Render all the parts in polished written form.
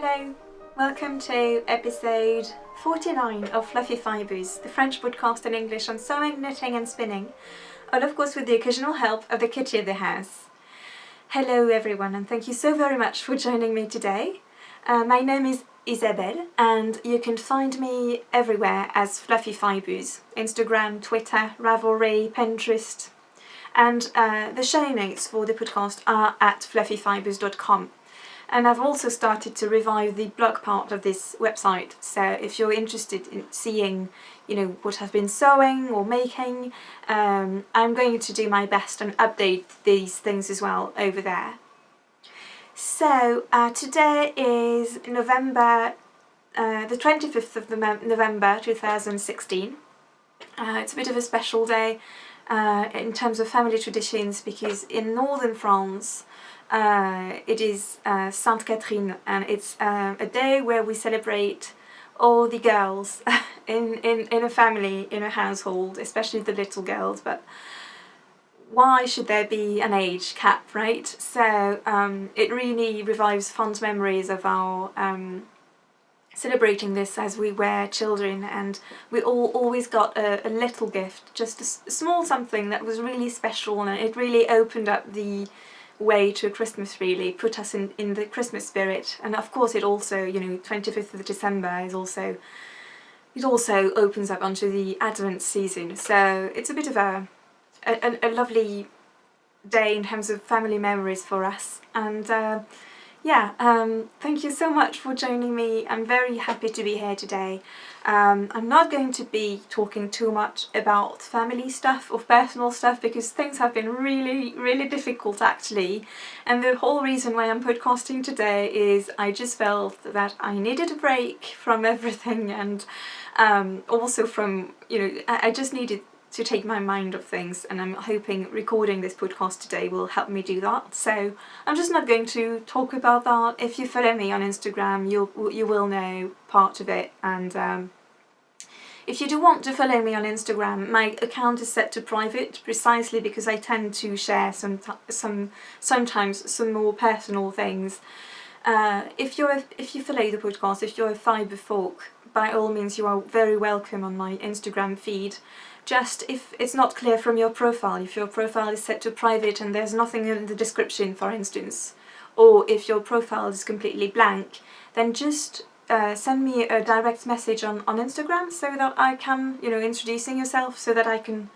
Hello, welcome to episode 49 of Fluffy Fibres, the French podcast in English on sewing, knitting and spinning, and of course with the occasional help of the kitty of the house. Hello everyone, and thank you so very much for joining me today. My name is Isabelle and you can find me everywhere as Fluffy Fibres, Instagram, Twitter, Ravelry, Pinterest, and the show notes for the podcast are at fluffyfibres.com. And I've also started to revive the blog part of this website, so if you're interested in seeing, what I've been sewing or making, I'm going to do my best and update these things as well over there. So today is November, the 25th of November 2016. It's a bit of a special day in terms of family traditions because in northern France, it is Sainte Catherine, and it's a day where we celebrate all the girls in a family, in a household, especially the little girls, but why should there be an age cap, right? So it really revives fond memories of our celebrating this as we were children, and we all always got a little gift, just a small something that was really special, and it really opened up the way to Christmas, really put us in the Christmas spirit. And of course it also, 25th of December is also, it also opens up onto the Advent season, so it's a bit of a lovely day in terms of family memories for us. And thank you so much for joining me. I'm very happy to be here today. I'm not going to be talking too much about family stuff or personal stuff because things have been really difficult actually, and the whole reason why I'm podcasting today is I just felt that I needed a break from everything, and also from, I just needed to take my mind off things, and I'm hoping recording this podcast today will help me do that. So I'm just not going to talk about that. If you follow me on Instagram, you will know part of it, and if you do want to follow me on Instagram, my account is set to private precisely because I tend to share sometimes some more personal things. If you follow the podcast, if you're a fibre folk, by all means you are very welcome on my Instagram feed. Just if it's not clear from your profile, if your profile is set to private and there's nothing in the description, for instance, or if your profile is completely blank, then just send me a direct message on Instagram so that I can, introducing yourself, so that I can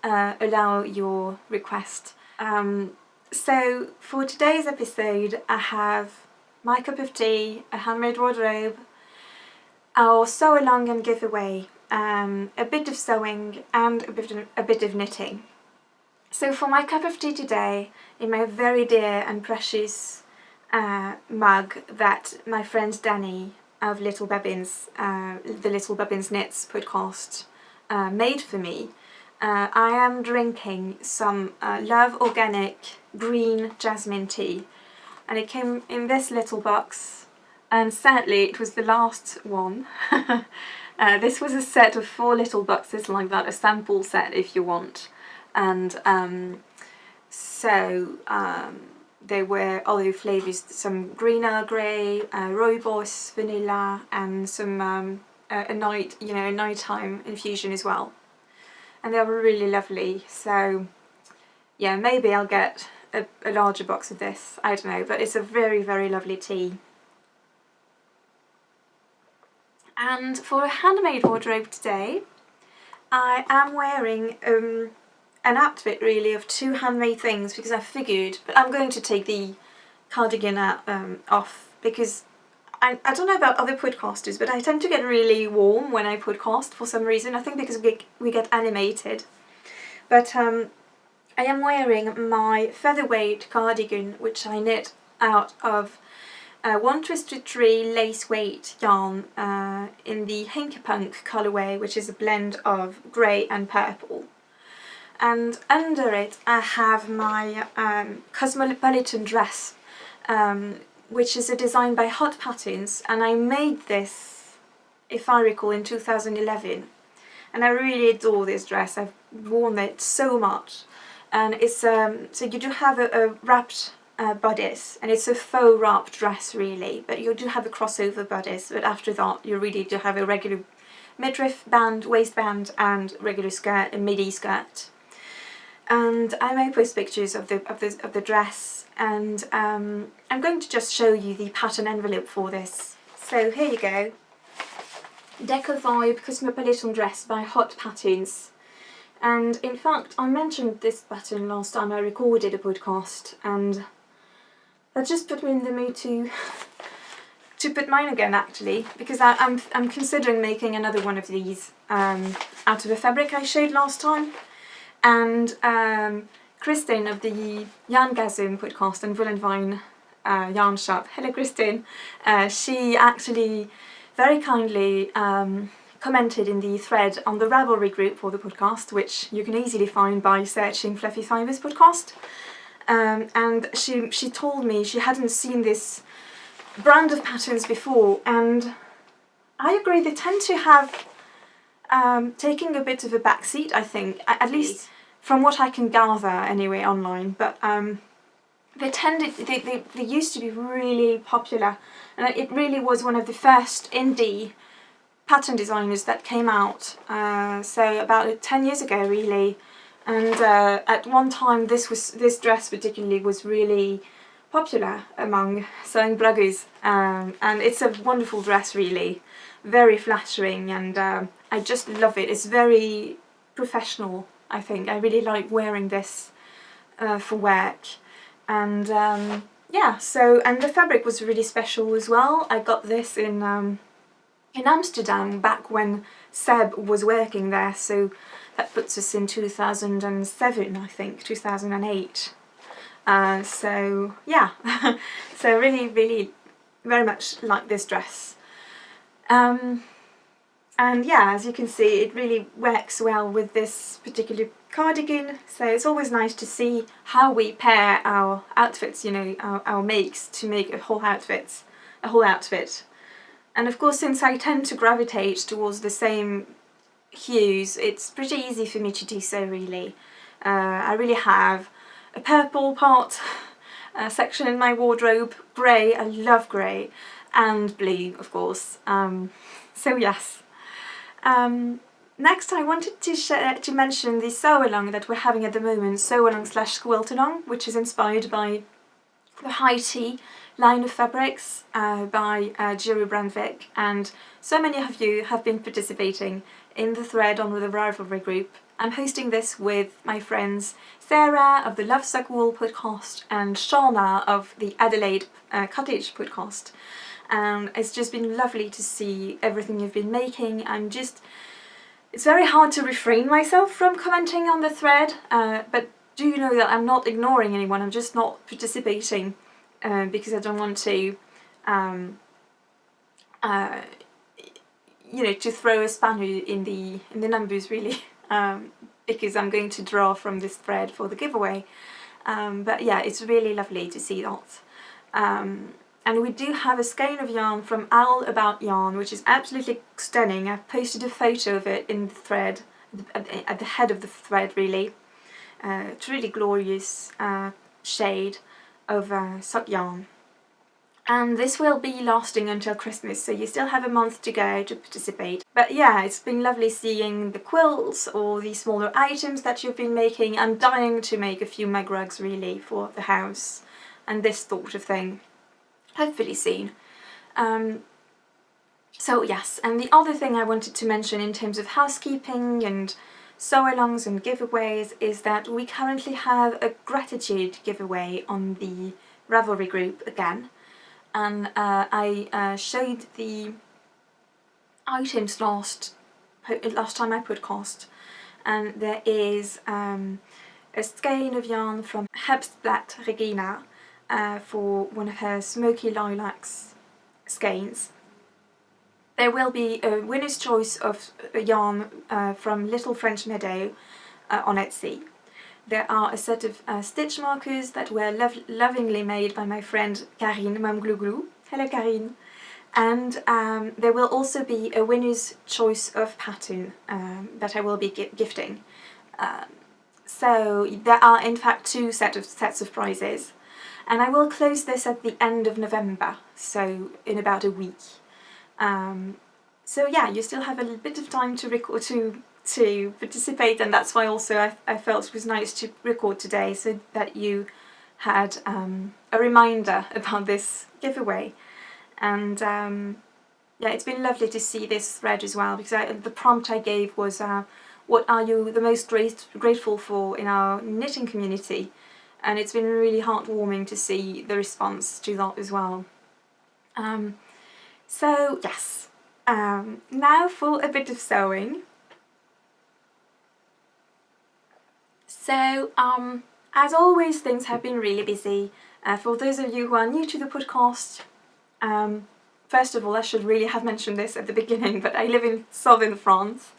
allow your request. So for today's episode, I have my cup of tea, a handmade wardrobe, our sew along and giveaway, a bit of sewing and a bit of knitting. So for my cup of tea today, in my very dear and precious mug that my friend Danny of Little Bobbins, the Little Bobbins Knits podcast, made for me, I am drinking some Love Organic green jasmine tea, and it came in this little box, and sadly it was the last one. This was a set of 4 little boxes like that, a sample set if you want, and there were other flavours, some green Earl Grey, rooibos, vanilla, and some a nighttime infusion as well, and they were really lovely. So yeah, maybe I'll get a larger box of this, I don't know, but it's a very lovely tea. And for a handmade wardrobe today, I am wearing an outfit really of 2 handmade things because I figured, but I'm going to take the cardigan off because I don't know about other podcasters, but I tend to get really warm when I podcast for some reason. I think because we get animated. But I am wearing my featherweight cardigan, which I knit out of One Twisted Tree lace weight yarn in the Hinkapunk colourway, which is a blend of grey and purple. And under it I have my Cosmopolitan dress, which is a design by Hot Patterns, and I made this, if I recall, in 2011, and I really adore this dress. I've worn it so much, and it's so you do have a wrapped bodice, and it's a faux wrap dress really, but you do have a crossover bodice, but after that you really do have a regular midriff band, waistband, and regular skirt, a midi skirt. And I may post pictures of the dress, and I'm going to just show you the pattern envelope for this. So here you go. Deco Vibe Cosmopolitan Dress by Hot Patterns. And in fact, I mentioned this pattern last time I recorded a podcast, and that just put me in the mood to put mine again, actually, because I'm considering making another one of these out of the fabric I showed last time. And Kristen of the Yarngasm podcast and Woolenvine yarn shop, hello Kristen, she actually very kindly commented in the thread on the Ravelry group for the podcast, which you can easily find by searching Fluffy Fibers podcast. And she told me she hadn't seen this brand of patterns before, and I agree, they tend to have taking a bit of a backseat, I think, at least from what I can gather anyway online, but they used to be really popular, and it really was one of the first indie pattern designers that came out, so about 10 years ago really. And at one time this dress particularly was really popular among sewing bloggers, and it's a wonderful dress really, very flattering, and I just love it. It's very professional, I think. I really like wearing this for work, and yeah, so, and the fabric was really special as well. I got this in Amsterdam back when Seb was working there, so that puts us in 2007, I think, 2008. So yeah, so really very much like this dress. And yeah, as you can see, it really works well with this particular cardigan, so it's always nice to see how we pair our outfits, you know, our makes to make a whole outfit. And of course, since I tend to gravitate towards the same hues, it's pretty easy for me to do so really. I really have a purple part section in my wardrobe, grey, I love grey, and blue of course, so yes. Next I wanted to mention the sew along that we're having at the moment, sew along / quilt along, which is inspired by the high tea line of fabrics by Jiri Brandvik, and so many of you have been participating in the thread on the Ravelry group. I'm hosting this with my friends Sarah of the Love Suck Wool podcast and Shauna of the Adelaide Cottage podcast, and it's just been lovely to see everything you've been making. It's very hard to refrain myself from commenting on the thread, but do know that I'm not ignoring anyone, I'm just not participating because I don't want to, you know, to throw a spanner in the numbers really, because I'm going to draw from this thread for the giveaway. But yeah, it's really lovely to see that. And we do have a skein of yarn from Owl About Yarn, which is absolutely stunning. I've posted a photo of it in the thread, at the head of the thread really. It's really glorious shade of sock yarn. And this will be lasting until Christmas, so you still have a month to go to participate. But yeah, it's been lovely seeing the quilts or the smaller items that you've been making. I'm dying to make a few mug rugs really for the house and this sort of thing, hopefully soon. So yes, and the other thing I wanted to mention in terms of housekeeping and sew-alongs and giveaways is that we currently have a gratitude giveaway on the Ravelry group again. And I showed the items last time I podcast, and there is a skein of yarn from Herbstblatt Regina for one of her Smoky Lilacs skeins. There will be a winner's choice of a yarn from Little French Meadow on Etsy. There are a set of stitch markers that were lovingly made by my friend Karine Mum Glue Glue. Hello Karine. And there will also be a winner's choice of pattern that I will be gifting. So there are in fact two sets of prizes. and I will close this at the end of November, so in about a week. So yeah, you still have a little bit of time to record, to participate, and that's why also I felt it was nice to record today, so that you had a reminder about this giveaway. And yeah, it's been lovely to see this thread as well, because the prompt I gave was what are you the most grateful for in our knitting community, and it's been really heartwarming to see the response to that as well. So yes, now for a bit of sewing. So as always, things have been really busy. For those of you who are new to the podcast, first of all, I should really have mentioned this at the beginning, but I live in southern France,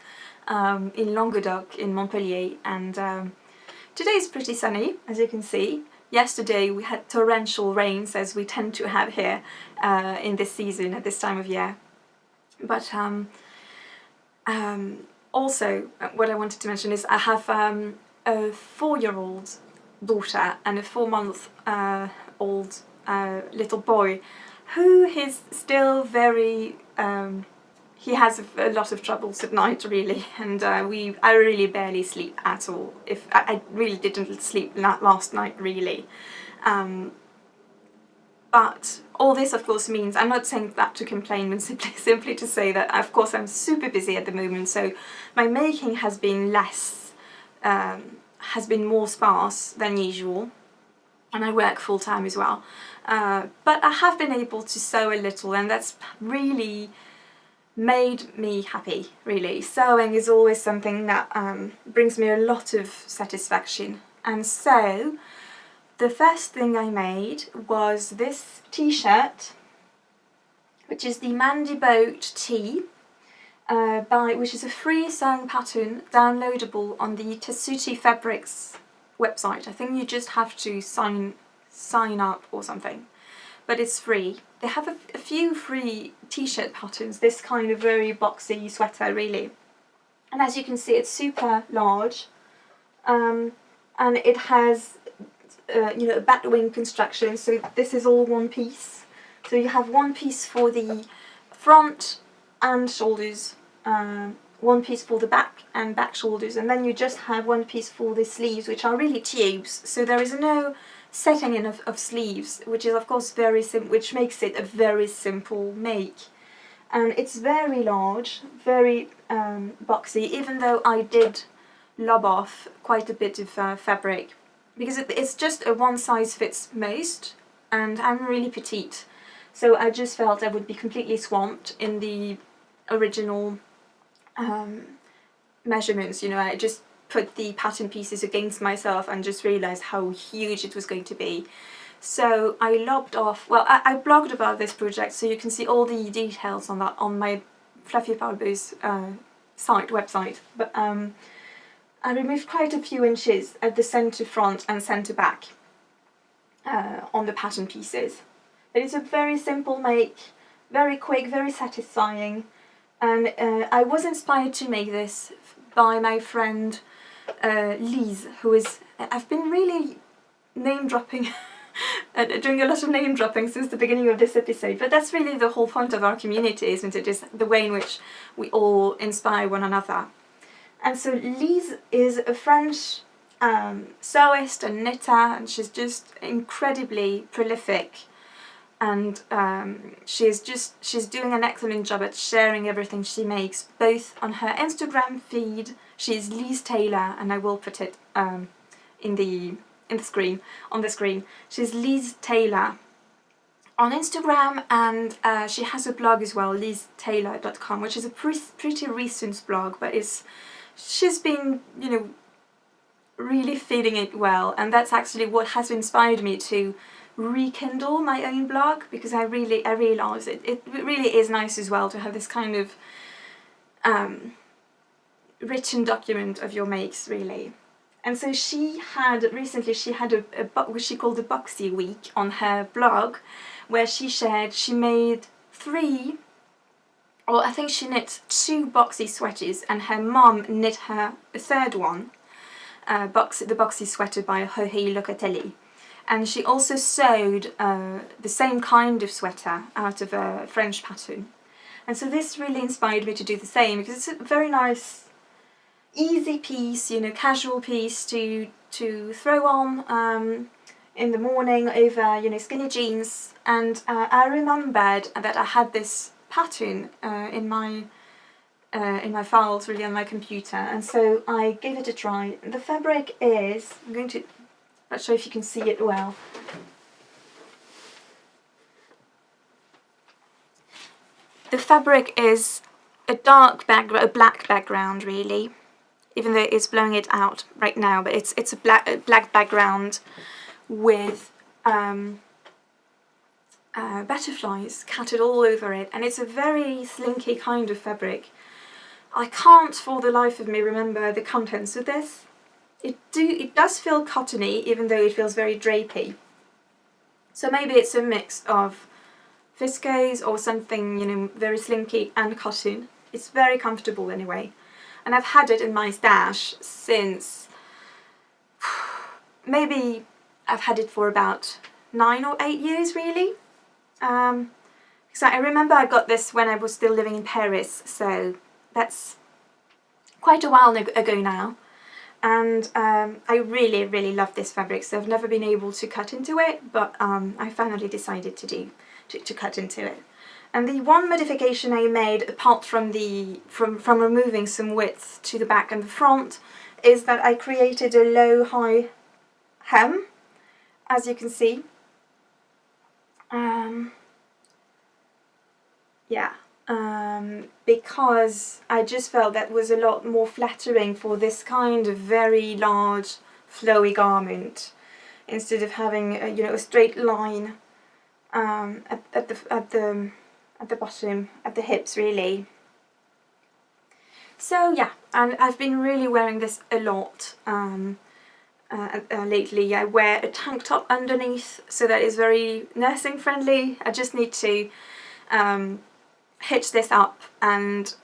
in Languedoc, in Montpellier, and today is pretty sunny, as you can see. Yesterday we had torrential rains, as we tend to have here in this season, at this time of year. But also, what I wanted to mention is I have a 4-year-old daughter and a 4-month-old little boy, who is still very, he has a lot of troubles at night, really, and I really barely sleep at all. If I really didn't sleep last night, really. But all this, of course, means, I'm not saying that to complain, but simply to say that, of course, I'm super busy at the moment, so my making has been less, has been more sparse than usual, and I work full-time as well. But I have been able to sew a little, and that's really made me happy, really. Sewing is always something that brings me a lot of satisfaction. And so the first thing I made was this t-shirt, which is the Mandy Boat tee, which is a free sewing pattern downloadable on the Tessuti Fabrics website. I think you just have to sign up or something, but it's free. They have a few free t-shirt patterns, this kind of very boxy sweater, really. And as you can see, it's super large, and it has you know, a batwing construction, so this is all one piece. So you have one piece for the front and shoulders, one piece for the back and back shoulders, and then you just have one piece for the sleeves, which are really tubes, so there is no setting in of sleeves, which is of course very simple, which makes it a very simple make. And it's very large, very boxy, even though I did lob off quite a bit of fabric, because it's just a one size fits most, and I'm really petite, so I just felt I would be completely swamped in the original measurements. You know, I just put the pattern pieces against myself and just realised how huge it was going to be. So I lobbed off, well, I blogged about this project, so you can see all the details on that on my Fluffy Palbo's website, but I removed quite a few inches at the centre front and centre back on the pattern pieces. But it's a very simple make, very quick, very satisfying, and I was inspired to make this by my friend Lise, who is, I've been really name dropping doing a lot of name dropping since the beginning of this episode, but that's really the whole point of our community, isn't it? Is the way in which we all inspire one another. And so Lise is a French sewist and knitter, and she's just incredibly prolific, and she's doing an excellent job at sharing everything she makes, both on her Instagram feed. She's Lise Taylor, and I will put it on the screen. She's Lise Taylor on Instagram, and she has a blog as well, lisetaylor.com, which is a pretty recent blog, but she's been, you know, really feeding it well, and that's actually what has inspired me to rekindle my own blog, because I realised it really is nice as well to have this kind of written document of your makes, really. And so she had what she called a Boxy Week on her blog, where she made 3, or I think she knit 2 boxy sweaters, and her mum knit her a third one, the boxy sweater by Jorge Locatelli. and she also sewed the same kind of sweater out of a French pattern. And so this really inspired me to do the same, because it's a very nice, easy piece, you know, casual piece to throw on in the morning over, you know, skinny jeans. And I remembered that I had this pattern in my files, really, on my computer, and so I gave it a try. The fabric is, not sure if you can see it well. The fabric is a black background, really, even though it's blowing it out right now, but it's a black background with butterflies scattered all over it, and it's a very slinky kind of fabric. I can't for the life of me remember the contents of this. It does feel cottony, even though it feels very drapey. So maybe it's a mix of viscose or something, you know, very slinky and cotton. It's very comfortable anyway. And I've had it in my stash since, maybe I've had it for about 9 or 8 years, really. So I remember I got this when I was still living in Paris, so that's quite a while ago now. And I really, really love this fabric, so I've never been able to cut into it, but I finally decided to cut into it. And the one modification I made, apart from from removing some width to the back and the front, is that I created a low-high hem, as you can see. Because I just felt that was a lot more flattering for this kind of very large flowy garment, instead of having you know, a straight line at the bottom, at the hips, really. So yeah, and I've been really wearing this a lot lately. I wear a tank top underneath, so that is very nursing friendly. I just need to hitch this up and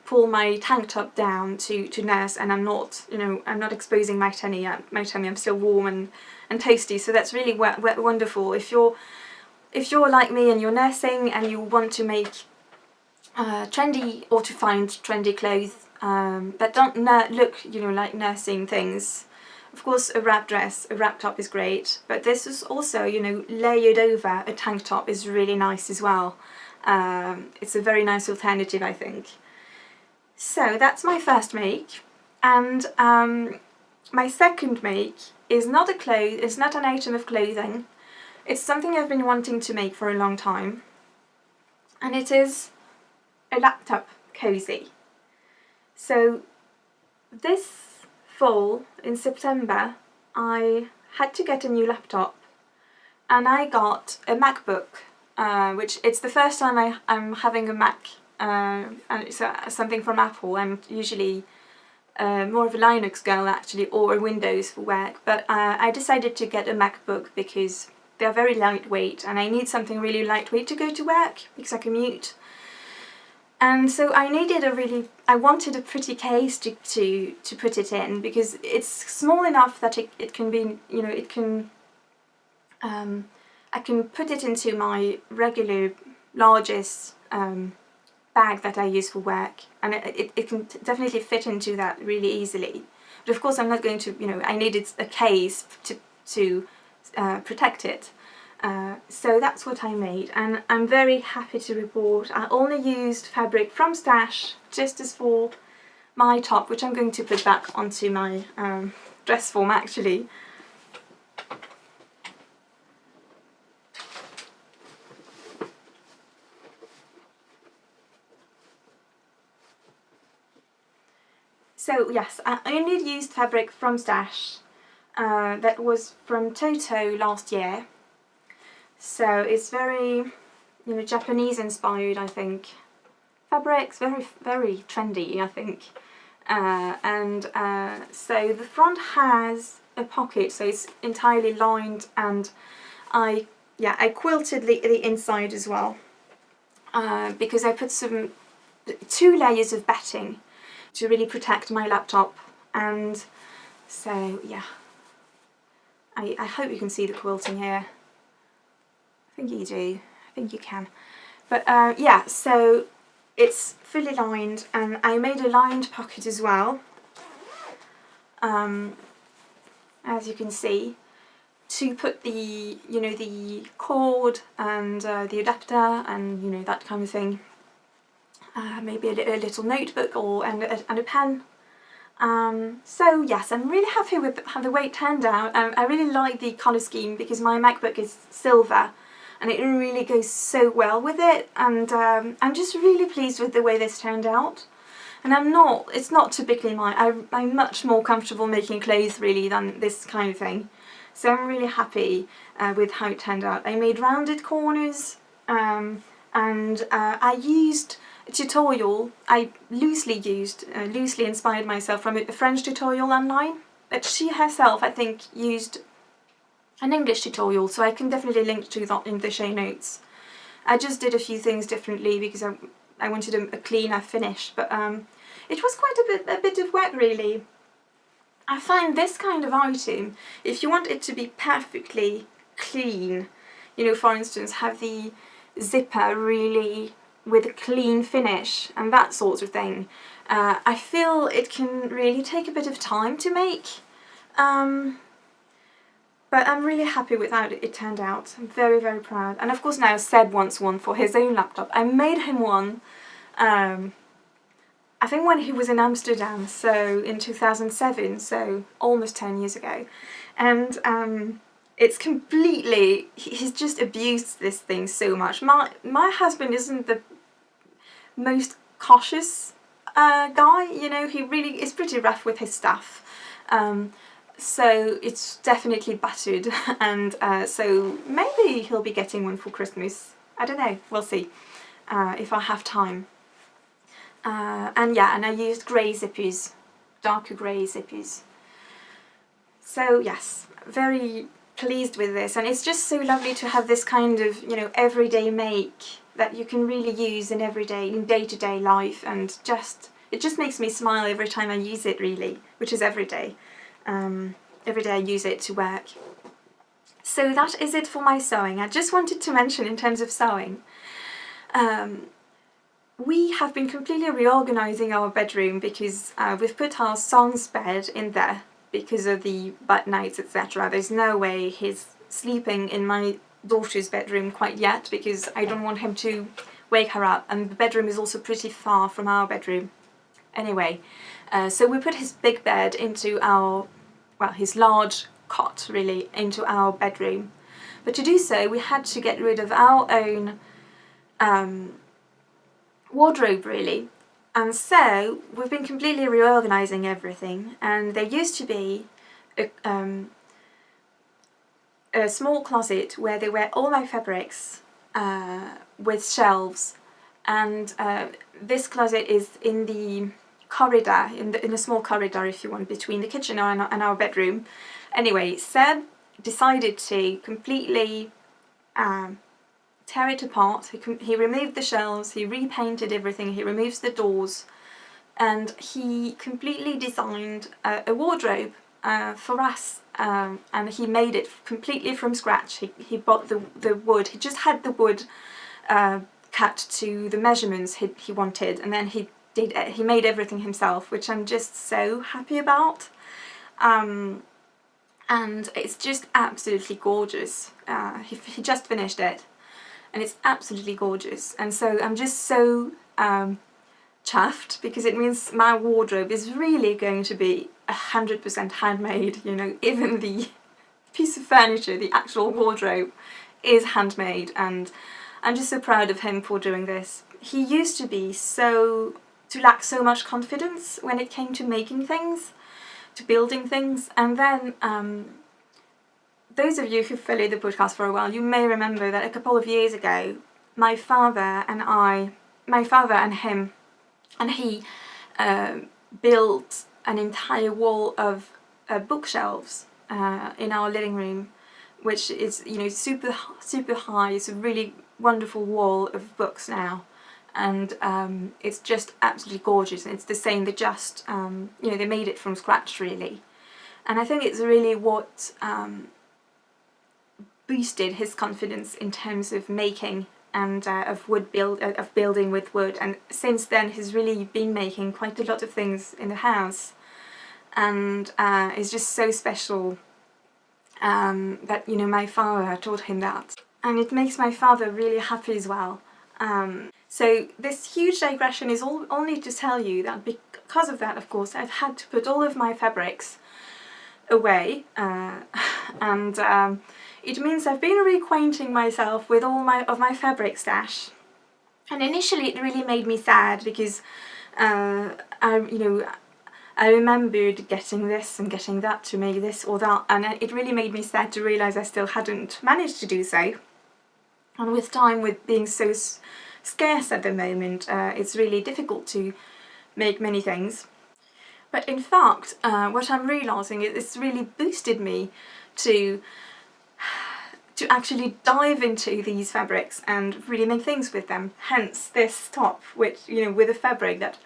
pull my tank top down to nurse, and I'm not, you know, I'm not exposing my tummy. I'm still warm and toasty, so that's really wonderful. If you're like me and you're nursing and you want to make trendy, or to find trendy clothes that don't look, you know, like nursing things, of course a wrap dress, a wrap top is great, but this is also, you know, layered over a tank top is really nice as well. It's a very nice alternative, I think. So that's my first make, and my second make is not an item of clothing. It's something I've been wanting to make for a long time, and it is a laptop cozy. So this fall, in September, I had to get a new laptop, and I got a MacBook, which it's the first time I'm having a Mac, and it's something from Apple. I'm usually more of a Linux girl, actually, or a Windows for work, but I decided to get a MacBook because they're very lightweight, and I need something really lightweight to go to work because I commute. And so I wanted a pretty case to put it in, because it's small enough that it can be, you know, I can put it into my regular largest bag that I use for work, and it can definitely fit into that really easily. But of course I'm not going to, you know, I needed a case to protect it. So that's what I made, and I'm very happy to report I only used fabric from Stash, just as for my top, which I'm going to put back onto my dress form, actually. So yes, I only used fabric from Stash. That was from Toto last year. So it's very, you know, Japanese inspired, I think. Fabric's very, very trendy, I think. So the front has a pocket, so it's entirely lined, and I quilted the inside as well, because I put 2 layers of batting to really protect my laptop. And so yeah, I hope you can see the quilting here. I think you do. I think you can. But yeah, so it's fully lined, and I made a lined pocket as well, as you can see, to put the, you know, the cord and the adapter and, you know, that kind of thing. Maybe a little notebook or and a pen. So yes, I'm really happy with how the way it turned out. I really like the colour scheme because my MacBook is silver and it really goes so well with it, and I'm just really pleased with the way this turned out. And it's not typically I'm much more comfortable making clothes really than this kind of thing. So I'm really happy with how it turned out. I made rounded corners, and I used a tutorial. I loosely inspired myself from a French tutorial online, but she herself, I think, used an English tutorial, so I can definitely link to that in the show notes. I just did a few things differently because I wanted a cleaner finish, but it was quite a bit of work really. I find this kind of item, if you want it to be perfectly clean, you know, for instance, have the zipper really with a clean finish and that sort of thing, I feel it can really take a bit of time to make. But I'm really happy with how it turned out. I'm very, very proud. And of course now Seb wants one for his own laptop. I made him one, I think when he was in Amsterdam, so in 2007, so almost 10 years ago. And it's completely, he's just abused this thing so much. My husband isn't the most cautious guy, you know, he really is pretty rough with his stuff. So it's definitely battered, and so maybe he'll be getting one for Christmas. I don't know, we'll see if I have time. And yeah, and I used grey zippers, darker grey zippers. So yes, very pleased with this, and it's just so lovely to have this kind of, you know, everyday make that you can really use in day-to-day life, and it just makes me smile every time I use it really, which is every day. Every day I use it to work. So that is it for my sewing. I just wanted to mention in terms of sewing, we have been completely reorganising our bedroom because we've put our son's bed in there because of the bad nights, etc. There's no way he's sleeping in my daughter's bedroom quite yet because I don't want him to wake her up, and the bedroom is also pretty far from our bedroom. Anyway, so we put his big bed into his large cot really into our bedroom. But to do so we had to get rid of our own wardrobe really, and so we've been completely reorganising everything, and there used to be a small closet where there were all my fabrics with shelves, and this closet is in the corridor, in a small corridor if you want, between the kitchen and our bedroom. Anyway, Seb decided to completely tear it apart. He removed the shelves, he repainted everything, he removes the doors, and he completely designed a wardrobe for us, and he made it completely from scratch. He bought the wood, he just had the wood cut to the measurements he wanted, and then he made everything himself, which I'm just so happy about. And it's just absolutely gorgeous. He just finished it, and it's absolutely gorgeous, and so I'm just so chuffed because it means my wardrobe is really going to be 100% handmade, you know, even the piece of furniture, the actual wardrobe, is handmade, and I'm just so proud of him for doing this. He used to lack so much confidence when it came to making things, to building things, and then those of you who followed the podcast for a while, you may remember that a couple of years ago my father and him and he built an entire wall of bookshelves in our living room, which is, you know, super high. It's a really wonderful wall of books now, and it's just absolutely gorgeous, and it's the same, they just you know, they made it from scratch really. And I think it's really what boosted his confidence in terms of making and of building with wood, and since then he's really been making quite a lot of things in the house, and it's just so special that, you know, my father taught him that, and it makes my father really happy as well. So this huge digression is only to tell you that because of that, of course, I've had to put all of my fabrics away, and it means I've been reacquainting myself with all my fabric stash. And initially it really made me sad because I remembered getting this and getting that to make this or that, and it really made me sad to realise I still hadn't managed to do so. And with time, with being so scarce at the moment, it's really difficult to make many things. But in fact, what I'm realising is it's really boosted me to actually dive into these fabrics and really make things with them. Hence this top, which, you know, with a fabric that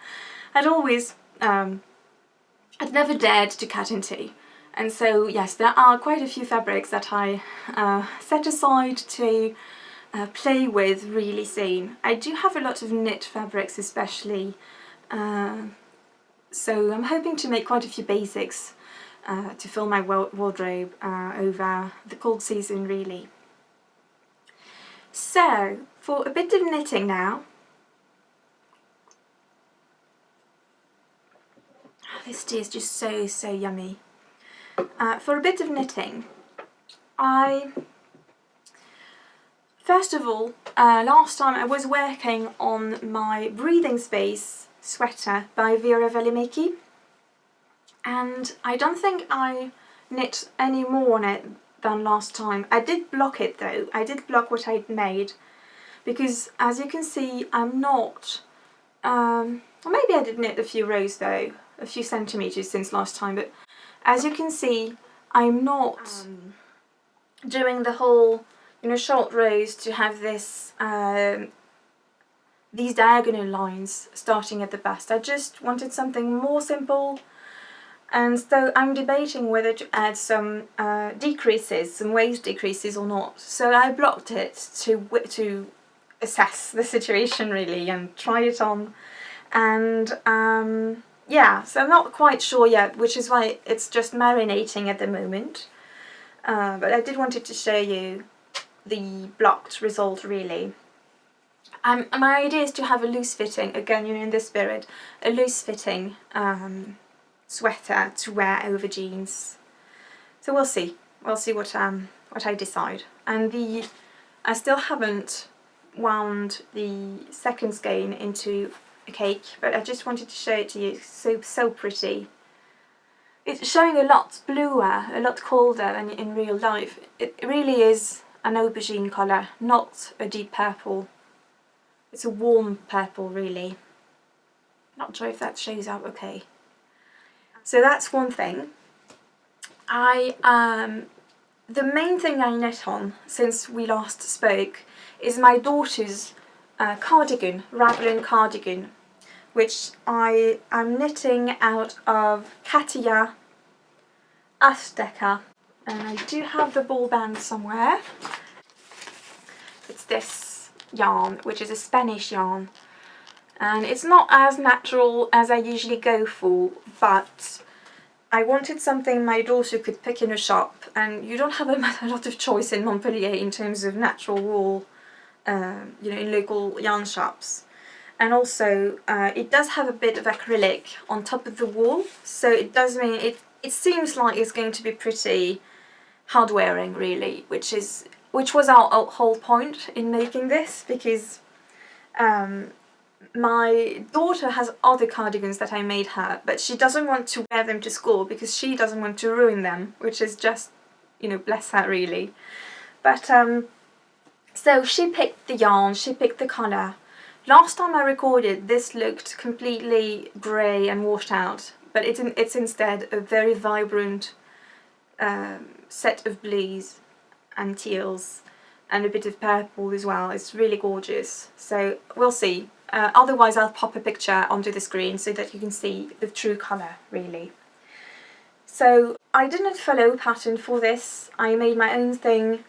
I'd always I'd never dared to cut into. And so yes, there are quite a few fabrics that I set aside to play with really soon. I do have a lot of knit fabrics especially, so I'm hoping to make quite a few basics to fill my wardrobe over the cold season really. So for a bit of knitting now. This tea is just so yummy. For a bit of knitting, first of all, last time I was working on my breathing space sweater by Vera Välimäki, and I don't think I knit any more on it than last time. I did block it though. I did block what I'd made because, as you can see, I'm not, or maybe I did knit a few rows though, a few centimetres since last time, but as you can see, I'm not doing the whole, you know, short rows to have this these diagonal lines starting at the bust. I just wanted something more simple, and so I'm debating whether to add some decreases, some waist decreases or not. So I blocked it to assess the situation really and try it on, and yeah, so I'm not quite sure yet, which is why it's just marinating at the moment. But I did wanted to show you the blocked result really. My idea is to have a loose fitting, again, you know, in the spirit, a loose fitting sweater to wear over jeans. So we'll see what I decide. And I still haven't wound the second skein into a cake, but I just wanted to show it to you. So pretty. It's showing a lot bluer, a lot colder than in real life. It really is an aubergine colour, not a deep purple. It's a warm purple really. Not sure if that shows up okay. So that's one thing. The main thing I knit on since we last spoke is my daughter's cardigan, raglan cardigan, which I am knitting out of Katia Azteca, and I do have the ball band somewhere. It's this yarn, which is a Spanish yarn, and it's not as natural as I usually go for, but I wanted something my daughter could pick in a shop, and you don't have a lot of choice in Montpellier in terms of natural wool, you know, in local yarn shops. And also it does have a bit of acrylic on top of the wool, so it does mean it seems like it's going to be pretty hard wearing really, which was our whole point in making this, because my daughter has other cardigans that I made her, but she doesn't want to wear them to school because she doesn't want to ruin them, which is just, you know, bless her really. But so she picked the yarn, she picked the colour. Last time I recorded, this looked completely grey and washed out, but it's instead a very vibrant set of blues and teals and a bit of purple as well. It's really gorgeous, so we'll see. Otherwise I'll pop a picture onto the screen so that you can see the true colour really. So I didn't follow a pattern for this. I made my own thing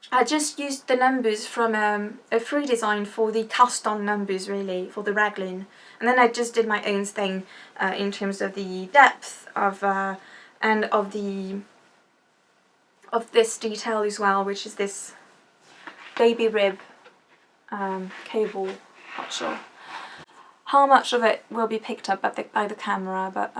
I just used the numbers from a free design for the cast-on numbers, really, for the raglan, and then I just did my own thing in terms of the depth of and of this detail as well, which is this baby rib cable. Not sure how much of it will be picked up by the camera, but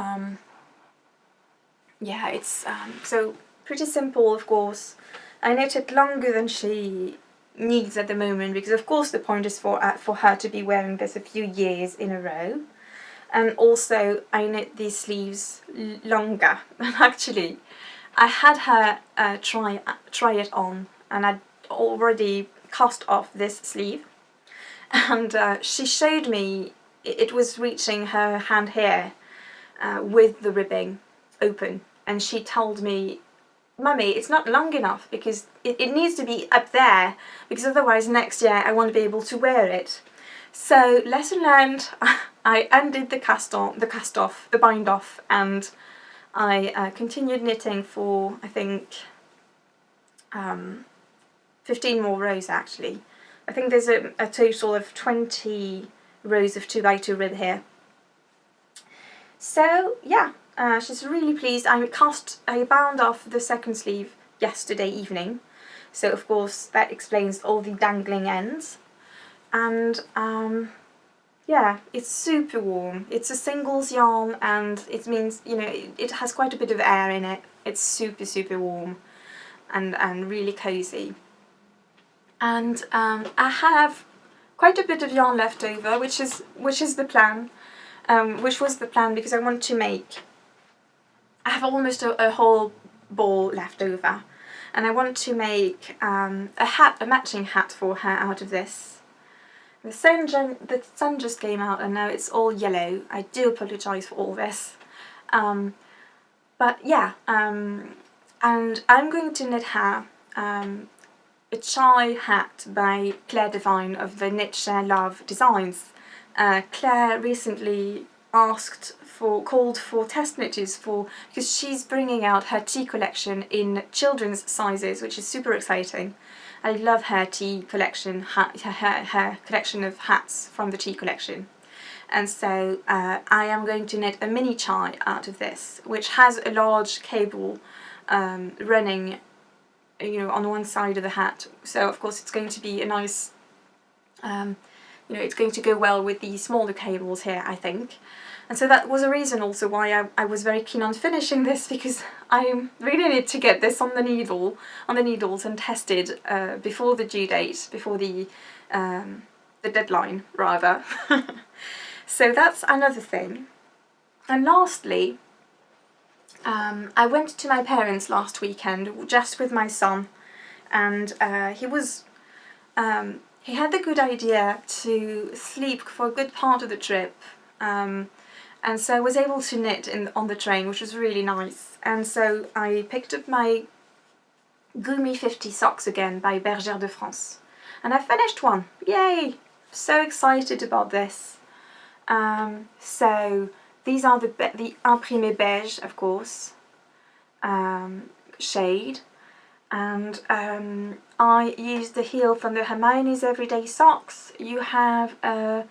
yeah, it's so pretty simple, of course. I knitted longer than she needs at the moment, because of course the point is for her to be wearing this a few years in a row. And also I knit these sleeves longer. And actually I had her try it on, and I'd already cast off this sleeve, and she showed me it was reaching her hand here with the ribbing open, and she told me, "Mummy, it's not long enough, because it needs to be up there, because otherwise next year I won't be able to wear it." So lesson learned. I undid the the bind off, and I continued knitting for, I think, 15 more rows actually. I think there's a total of 20 rows of 2x2 rib here. So yeah, she's really pleased. I bound off the second sleeve yesterday evening, so of course that explains all the dangling ends. And yeah, it's super warm. It's a singles yarn, and it means, you know, it has quite a bit of air in it. It's super warm and really cozy. And I have quite a bit of yarn left over, which is the plan. Which was the plan, because I want to make, I have almost a whole ball left over, and I want to make a matching hat for her out of this. The sun just came out, and now it's all yellow. I do apologise for all this. But yeah, and I'm going to knit her a chai hat by Claire Devine of the Knit Share Love Designs. Claire recently called for test knitted because she's bringing out her tea collection in children's sizes, which is super exciting. I love her tea collection, her collection of hats from the tea collection. And so I am going to knit a mini chai out of this, which has a large cable running, you know, on one side of the hat. So of course it's going to be a nice, you know, it's going to go well with the smaller cables here, I think. And so that was a reason also why I was very keen on finishing this, because I really need to get this on the needles and tested before the due date, before the deadline rather. So that's another thing. And lastly, I went to my parents last weekend just with my son, and he had the good idea to sleep for a good part of the trip, and so I was able to knit on the train, which was really nice. And so I picked up my Gumi 50 socks again by Bergère de France, and I finished one. Yay! So excited about this. So these are the imprimé beige, of course, shade. And I used the heel from the Hermione's Everyday Socks. You have a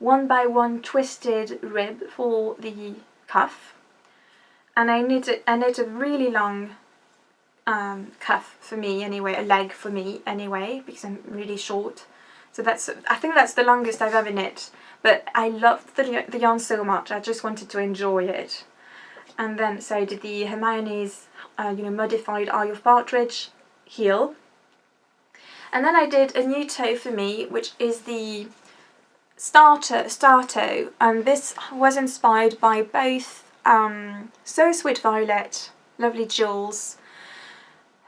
1x1 twisted rib for the cuff, and I knit a really long cuff for me anyway, a leg for me anyway, because I'm really short. So I think that's the longest I've ever knit, but I loved the yarn so much, I just wanted to enjoy it. And then so I did the Hermione's modified Eye of Partridge heel, and then I did a new toe for me, which is the Star Toe, and this was inspired by both So Sweet Violet, lovely Jules,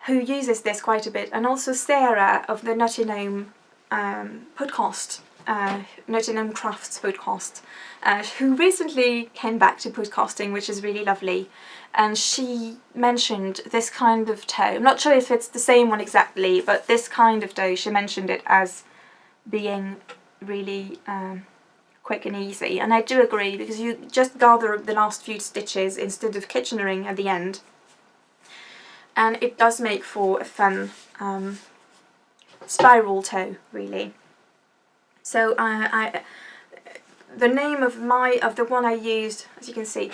who uses this quite a bit, and also Sarah of the Nutty Gnome podcast, Nutty Gnome Crafts podcast, who recently came back to podcasting, which is really lovely. And she mentioned this kind of toe. I'm not sure if it's the same one exactly, but this kind of toe, she mentioned it as being really quick and easy, and I do agree, because you just gather the last few stitches instead of Kitchenering at the end. and it does make for a fun spiral toe, really. So the name of the one I used, as you can see,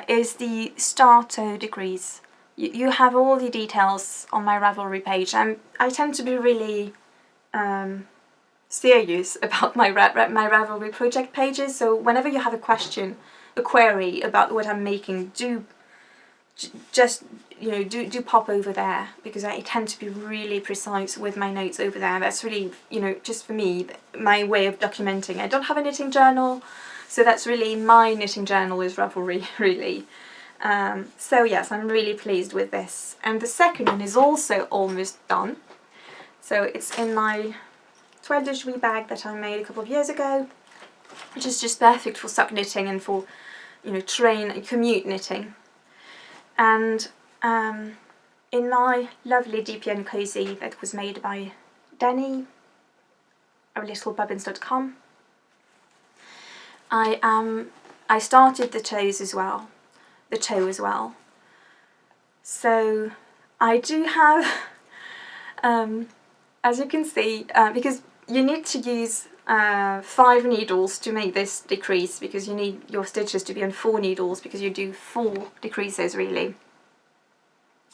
is the Star Toe Decrease. You have all the details on my Ravelry page. I tend to be really serious about my Ravelry project pages, so whenever you have a question, a query about what I'm making, do pop over there, because I tend to be really precise with my notes over there. That's really, just for me, my way of documenting. I don't have a knitting journal, so that's really my knitting journal is Ravelry, really. So yes, I'm really pleased with this. And the second one is also almost done. So it's in my 12 de Jouy bag that I made a couple of years ago, which is just perfect for sock knitting and for, train and commute knitting. And in my lovely DPN cozy that was made by Danny of littlebubbins.com, I started the toe as well. So I do have, as you can see, because you need to use 5 needles to make this decrease, because you need your stitches to be on 4 needles, because you do 4 decreases really.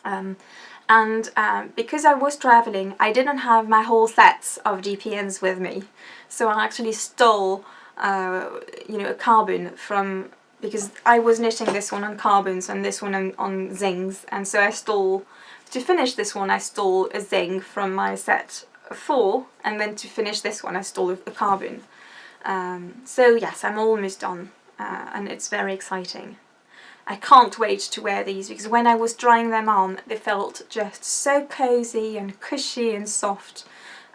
Because I was travelling, I didn't have my whole sets of DPNs with me, so I actually stole a carbon from, because I was knitting this one on carbons and this one on zings, and so to finish this one I stole a zing from my set 4, and then to finish this one I stole a carbon. So yes, I'm almost done, and it's very exciting. I can't wait to wear these, because when I was trying them on they felt just so cozy and cushy and soft.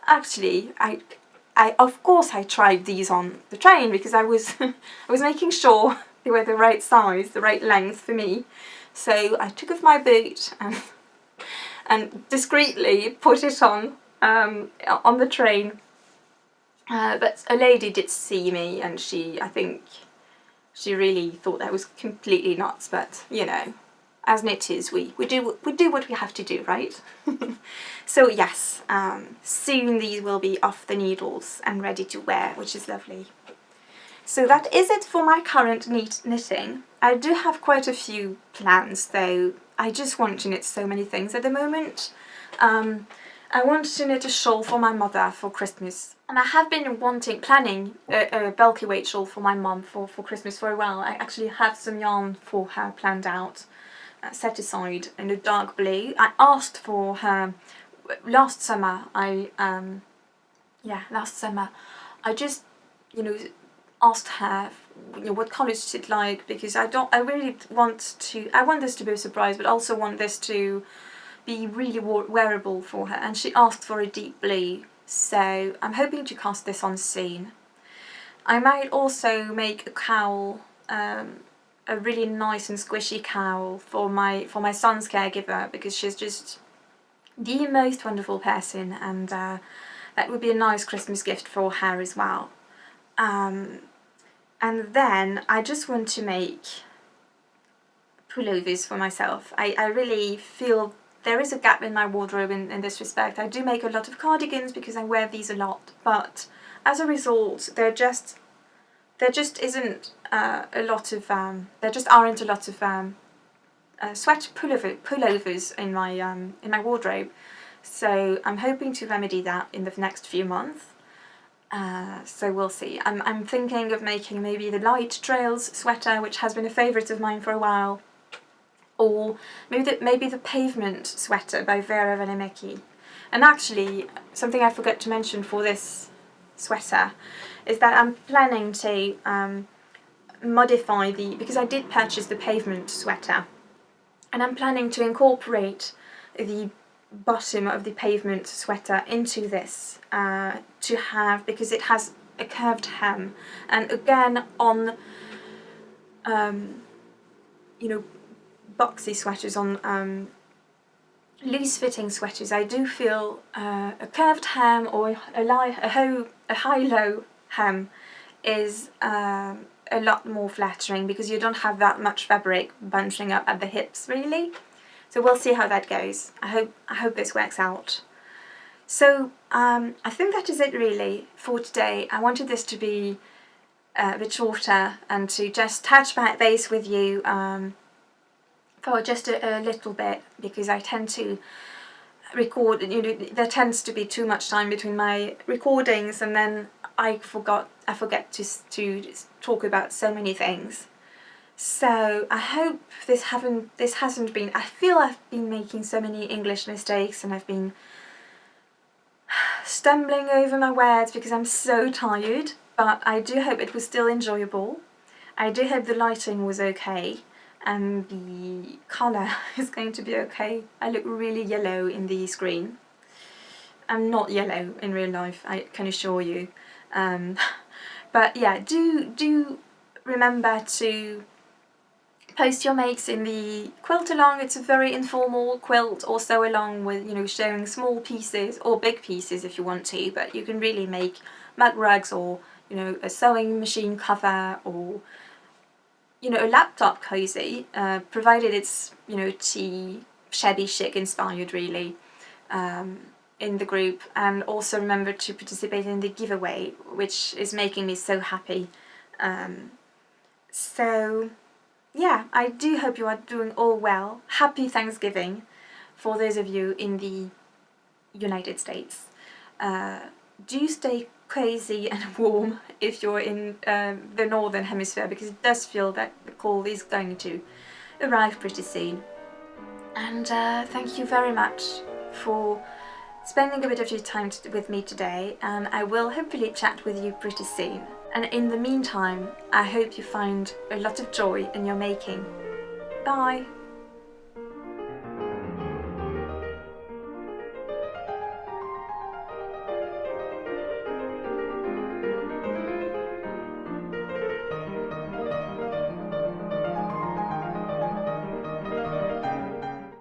Actually, of course I tried these on the train, because I was I was making sure they were the right size, the right length for me. So I took off my boot and discreetly put it on the train. But a lady did see me, and I think she really thought that was completely nuts. But as knitters, we do what we have to do, right? So yes, soon these will be off the needles and ready to wear, which is lovely. So that is it for my current knitting. I do have quite a few plans though. I just want to knit so many things at the moment. I want to knit a shawl for my mother for Christmas, and I have been planning a bulky weight shawl for my mum for Christmas for a while. I actually have some yarn for her planned out, set aside in a dark blue. I asked for her last summer. Last summer I just asked her what colours she'd like, because I want this to be a surprise, but also want this to be really wearable for her, and she asked for a deep blue, so I'm hoping to cast this on soon. I might also make a cowl, a really nice and squishy cowl for my son's caregiver, because she's just the most wonderful person, and that would be a nice Christmas gift for her as well. And then I just want to make pullovers for myself. I really feel there is a gap in my wardrobe in this respect. I do make a lot of cardigans because I wear these a lot, but as a result there just isn't a lot of there just aren't a lot of sweat pullovers in my wardrobe. So I'm hoping to remedy that in the next few months. So we'll see. I'm thinking of making maybe the Light Trails sweater, which has been a favourite of mine for a while, or maybe the Pavement sweater by Vera Velimecki. And actually, something I forgot to mention for this sweater is that I'm planning to modify because I did purchase the Pavement sweater, and I'm planning to incorporate the bottom of the Pavement sweater into this because it has a curved hem, and again on boxy sweaters, on loose fitting sweaters, I do feel a curved hem or a high-low hem is a lot more flattering, because you don't have that much fabric bunching up at the hips really. So we'll see how that goes. I hope this works out. So I think that is it really for today. I wanted this to be a bit shorter and to just touch base with you for just a little bit, because I tend to record, there tends to be too much time between my recordings, and then I forget to talk about so many things. So I hope this hasn't been, I feel I've been making so many English mistakes and I've been stumbling over my words because I'm so tired, but I do hope it was still enjoyable. I do hope the lighting was okay and the colour is going to be okay. I look really yellow in the screen. I'm not yellow in real life, I can assure you. But yeah, do remember to post your makes in the quilt along. It's a very informal quilt, or sew along with, sharing small pieces or big pieces if you want to, but you can really make mug rugs or, a sewing machine cover or, a laptop cozy, provided it's, tea, shabby chic inspired really, in the group. And also remember to participate in the giveaway, which is making me so happy. So yeah, I do hope you are doing all well. Happy Thanksgiving for those of you in the United States. Do stay cozy and warm if you're in the northern hemisphere, because it does feel that the cold is going to arrive pretty soon. And thank you very much for spending a bit of your time with me today, and I will hopefully chat with you pretty soon. And in the meantime, I hope you find a lot of joy in your making. Bye!